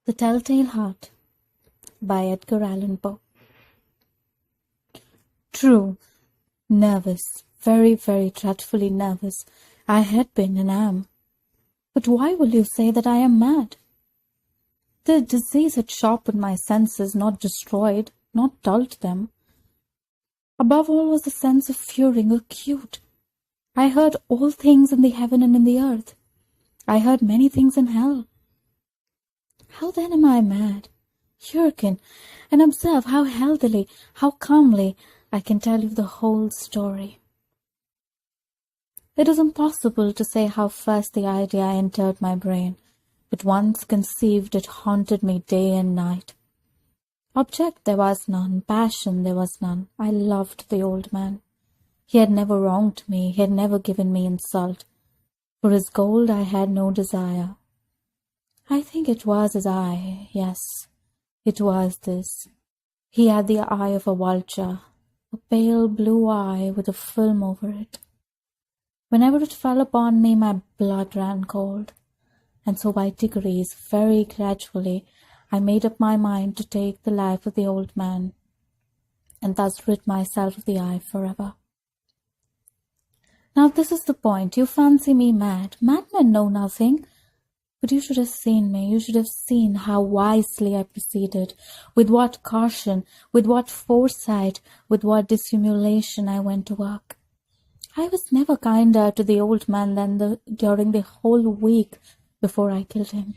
The Telltale Heart by Edgar Allan Poe. True, nervous, very, very dreadfully nervous, I had been and am. But why will you say that I am mad? The disease had sharpened my senses, not destroyed, not dulled them. Above all was the sense of hearing acute. I heard all things in the heaven and in the earth. I heard many things in hell. How then am I mad? Hearken, and observe how healthily, how calmly I can tell you the whole story. It is impossible to say how first the idea entered my brain, but once conceived it haunted me day and night. Object there was none, passion there was none. I loved the old man. He had never wronged me, he had never given me insult. For his gold I had no desire. I think it was his eye, yes, it was this. He had the eye of a vulture, a pale blue eye with a film over it. Whenever it fell upon me, my blood ran cold, and so by degrees, very gradually, I made up my mind to take the life of the old man, and thus rid myself of the eye forever. Now this is the point. You fancy me mad. Madmen know nothing. But you should have seen me, you should have seen how wisely I proceeded, with what caution, with what foresight, with what dissimulation I went to work. I was never kinder to the old man than during the whole week before I killed him.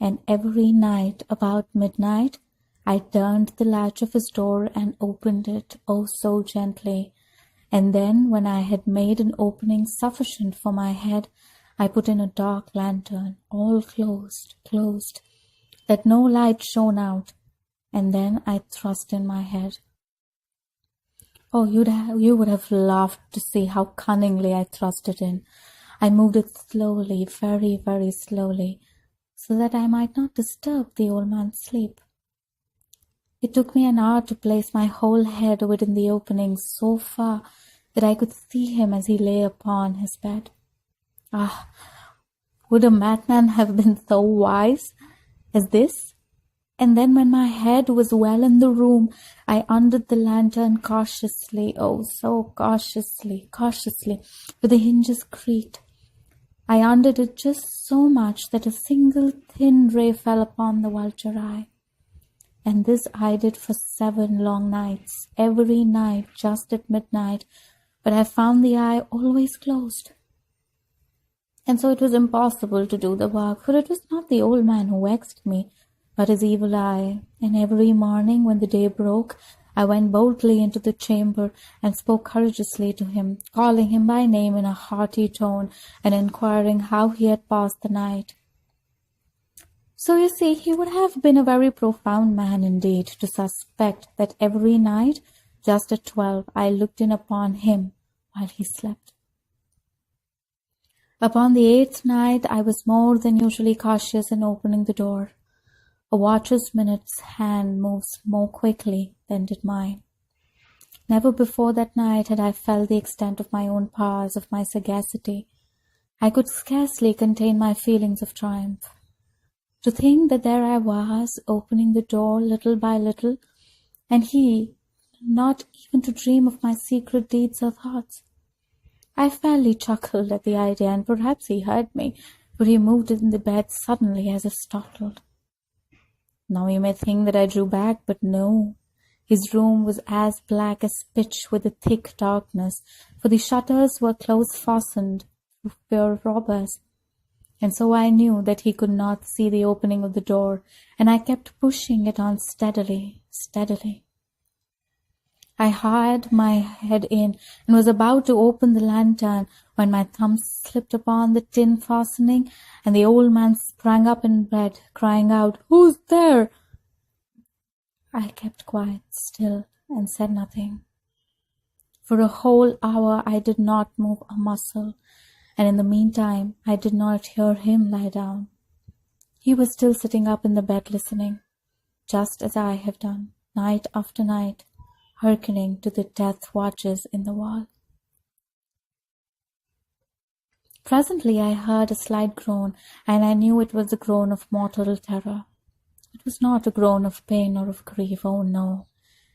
And every night, about midnight, I turned the latch of his door and opened it, oh so gently. And then, when I had made an opening sufficient for my head, I put in a dark lantern, all closed, that no light shone out, and then I thrust in my head. Oh, you would have laughed to see how cunningly I thrust it in. I moved it slowly, very, very slowly, so that I might not disturb the old man's sleep. It took me an hour to place my whole head within the opening so far that I could see him as he lay upon his bed. Ah, would a madman have been so wise as this? And then when my head was well in the room, I undid the lantern cautiously, oh so cautiously, for the hinges creaked. I undid it just so much that a single thin ray fell upon the vulture eye. And this I did for 7 long nights, every night just at midnight, but I found the eye always closed. And so it was impossible to do the work, for it was not the old man who vexed me, but his evil eye. And every morning when the day broke, I went boldly into the chamber and spoke courageously to him, calling him by name in a hearty tone and inquiring how he had passed the night. So you see, he would have been a very profound man indeed to suspect that every night, just at 12, I looked in upon him while he slept. Upon the 8th night, I was more than usually cautious in opening the door. A watcher's minute's hand moves more quickly than did mine. Never before that night had I felt the extent of my own powers, of my sagacity. I could scarcely contain my feelings of triumph. To think that there I was, opening the door little by little, and he, not even to dream of my secret deeds or thoughts. I fairly chuckled at the idea, and perhaps he heard me, for he moved in the bed suddenly as if startled. Now you may think that I drew back, but no. His room was as black as pitch with a thick darkness, for the shutters were close fastened to fear of robbers. And so I knew that he could not see the opening of the door, and I kept pushing it on steadily. I had my head in and was about to open the lantern when my thumb slipped upon the tin fastening, and the old man sprang up in bed, crying out, "Who's there?" I kept quite still and said nothing. For a whole hour I did not move a muscle, and in the meantime I did not hear him lie down. He was still sitting up in the bed listening, just as I have done, night after night, hearkening to the death watches in the wall. Presently I heard a slight groan, and I knew it was the groan of mortal terror. It was not a groan of pain or of grief, oh no.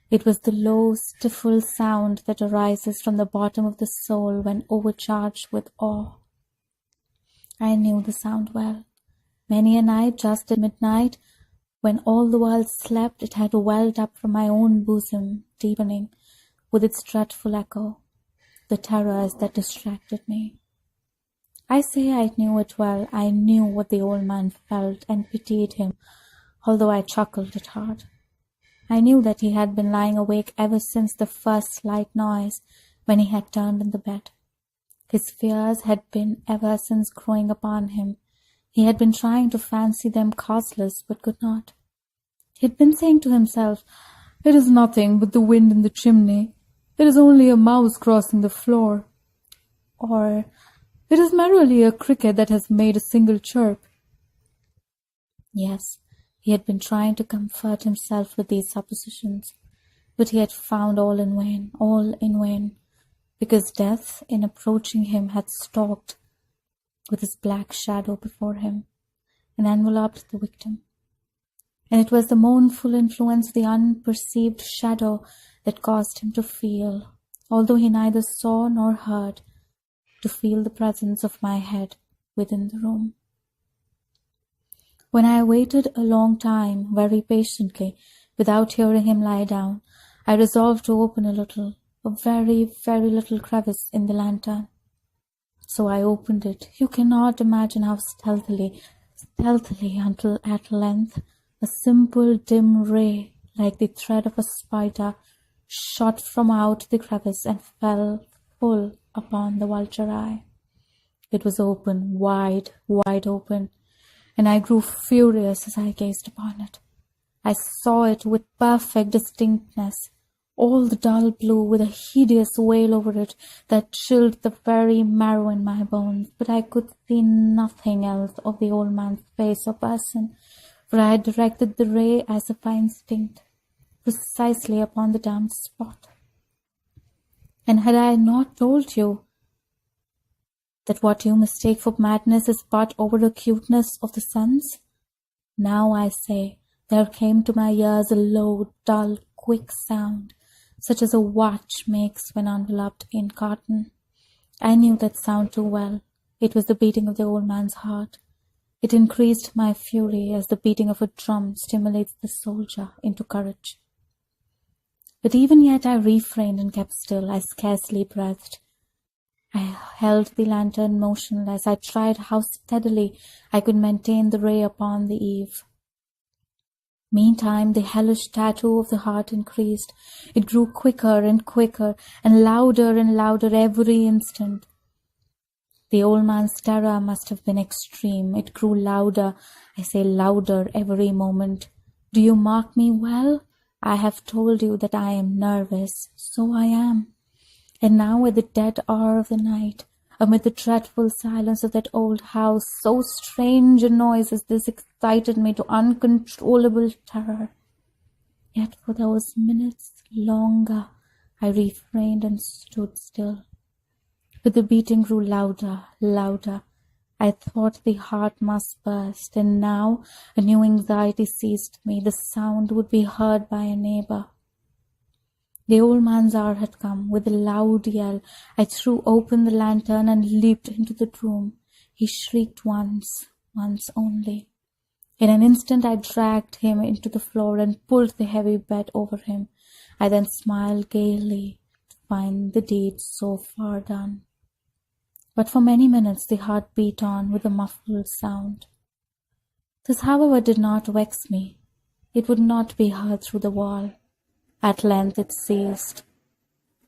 It was the low, stifled sound that arises from the bottom of the soul when overcharged with awe. I knew the sound well. Many a night, just at midnight, when all the world slept, it had welled up from my own bosom, deepening, with its dreadful echo, the terrors that distracted me. I say I knew it well. I knew what the old man felt and pitied him, although I chuckled at heart. I knew that he had been lying awake ever since the first slight noise when he had turned in the bed. His fears had been ever since growing upon him. He had been trying to fancy them causeless, but could not. He had been saying to himself, "It is nothing but the wind in the chimney. It is only a mouse crossing the floor." Or, "It is merely a cricket that has made a single chirp." Yes, he had been trying to comfort himself with these suppositions, but he had found all in vain, because death, in approaching him, had stalked with his black shadow before him and enveloped the victim. And it was the mournful influence of the unperceived shadow that caused him to feel, although he neither saw nor heard, to feel the presence of my head within the room. When I waited a long time, very patiently, without hearing him lie down, I resolved to open a very, very little crevice in the lantern. So I opened it. You cannot imagine how stealthily, until at length a simple dim ray, like the thread of a spider, shot from out the crevice and fell full upon the vulture eye. It was open, wide open, and I grew furious as I gazed upon it. I saw it with perfect distinctness, all the dull blue, with a hideous veil over it that chilled the very marrow in my bones, but I could see nothing else of the old man's face or person, for I had directed the ray as if by instinct, precisely upon the damned spot. And had I not told you that what you mistake for madness is but over-acuteness of the sense? Now I say, there came to my ears a low, dull, quick sound, such as a watch makes when enveloped in cotton. I knew that sound too well. It was the beating of the old man's heart. It increased my fury as the beating of a drum stimulates the soldier into courage. But even yet I refrained and kept still. I scarcely breathed. I held the lantern motionless. I tried how steadily I could maintain the ray upon the eve. Meantime, the hellish tattoo of the heart increased. It grew quicker and quicker, and louder every instant. The old man's terror must have been extreme. It grew louder, I say louder, every moment. Do you mark me well? I have told you that I am nervous. So I am. And now, at the dead hour of the night, amid the dreadful silence of that old house, so strange a noise as this excited me to uncontrollable terror. Yet for those minutes longer I refrained and stood still. But the beating grew louder. I thought the heart must burst, and now a new anxiety seized me. The sound would be heard by a neighbor. The old man's hour had come. With a loud yell, I threw open the lantern and leaped into the room. He shrieked once only. In an instant I dragged him into the floor and pulled the heavy bed over him. I then smiled gaily to find the deed so far done. But for many minutes the heart beat on with a muffled sound. This, however, did not vex me. It would not be heard through the wall. At length it ceased.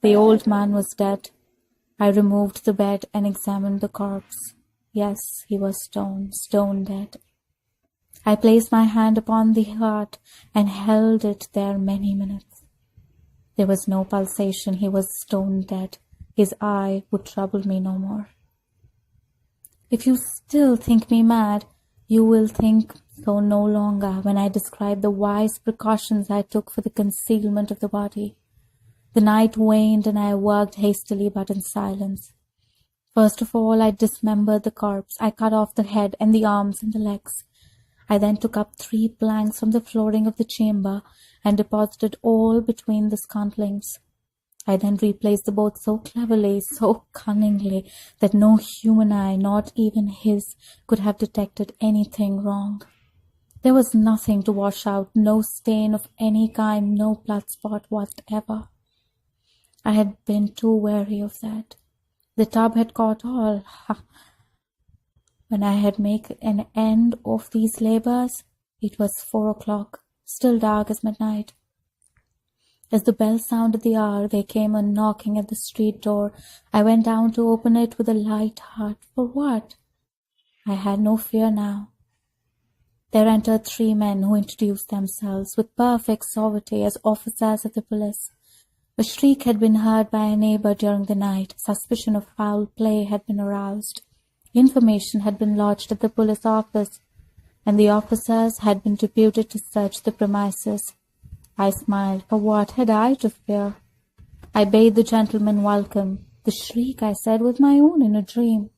The old man was dead. I removed the bed and examined the corpse. Yes, he was stone dead. I placed my hand upon the heart and held it there many minutes. There was no pulsation. He was stone dead. His eye would trouble me no more. If you still think me mad, you will think so no longer when I describe the wise precautions I took for the concealment of the body. The night waned and I worked hastily but in silence. First of all, I dismembered the corpse. I cut off the head and the arms and the legs. I then took up 3 planks from the flooring of the chamber and deposited all between the scantlings. I then replaced the boat so cleverly, so cunningly, that no human eye, not even his, could have detected anything wrong. There was nothing to wash out, no stain of any kind, no blood spot whatever. I had been too wary of that. The tub had caught all. When I had made an end of these labours, it was 4 o'clock, still dark as midnight. As the bell sounded the hour, there came a knocking at the street door. I went down to open it with a light heart. For what? I had no fear now. There entered 3 men who introduced themselves with perfect suavity as officers of the police. A shriek had been heard by a neighbour during the night. Suspicion of foul play had been aroused. Information had been lodged at the police office, and the officers had been deputed to search the premises. I smiled, for what had I to fear? I bade the gentleman welcome. The shriek, I said, was my own in a dream.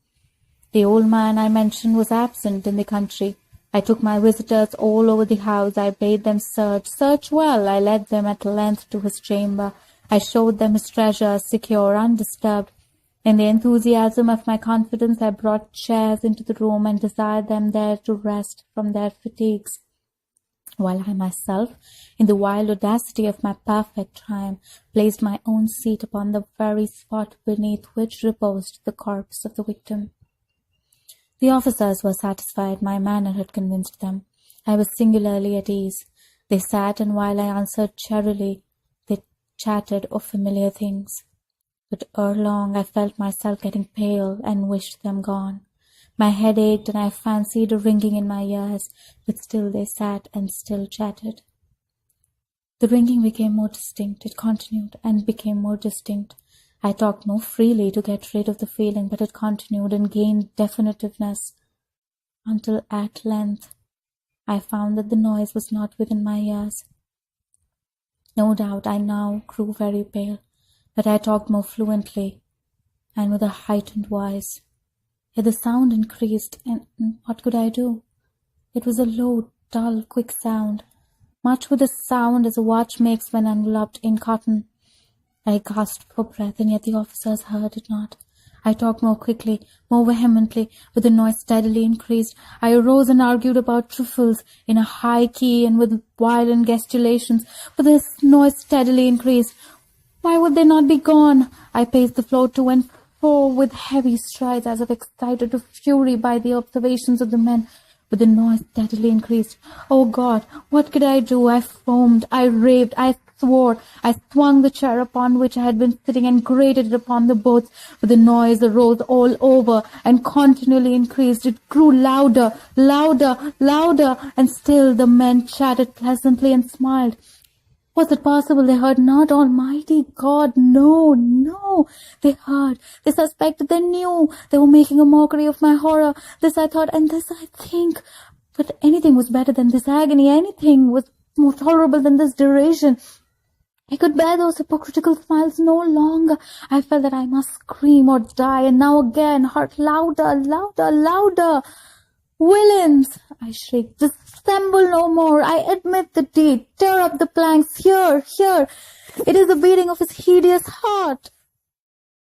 The old man I mentioned was absent in the country. I took my visitors all over the house. I bade them search well. I led them at length to his chamber. I showed them his treasures, secure, undisturbed. In the enthusiasm of my confidence, I brought chairs into the room and desired them there to rest from their fatigues, while I myself, in the wild audacity of my perfect triumph, placed my own seat upon the very spot beneath which reposed the corpse of the victim. The officers were satisfied. My manner had convinced them. I was singularly at ease. They sat, and while I answered cheerily, they chatted of familiar things. But ere long I felt myself getting pale and wished them gone. My head ached, and I fancied a ringing in my ears, but still they sat and still chatted. The ringing became more distinct. It continued and became more distinct. I talked more freely to get rid of the feeling, but it continued and gained definitiveness, until at length I found that the noise was not within my ears. No doubt I now grew very pale, but I talked more fluently and with a heightened voice. Yet the sound increased, and what could I do? It was a low, dull, quick sound, much with the sound as a watch makes when enveloped in cotton. I gasped for breath, and yet the officers heard it not. I talked more quickly, more vehemently, but the noise steadily increased. I arose and argued about trifles in a high key and with violent gesticulations, but the noise steadily increased. Why would they not be gone? I paced the floor to and fro with heavy strides, as if excited to fury by the observations of the men, but the noise steadily increased. Oh God, what could I do? I foamed, I raved, I swore. I swung the chair upon which I had been sitting and grated it upon the boards, but the noise arose all over and continually increased. It grew louder, louder, louder, and still the men chatted pleasantly and smiled. Was it possible they heard not? Almighty God, no, no. They heard, they suspected, they knew. They were making a mockery of my horror. This I thought, and this I think. But anything was better than this agony. Anything was more tolerable than this duration. I could bear those hypocritical smiles no longer. I felt that I must scream or die, and now again, heart louder, louder, louder. Villains, I shrieked, dissemble no more. I admit the deed. Tear up the planks. Here, here. It is the beating of his hideous heart.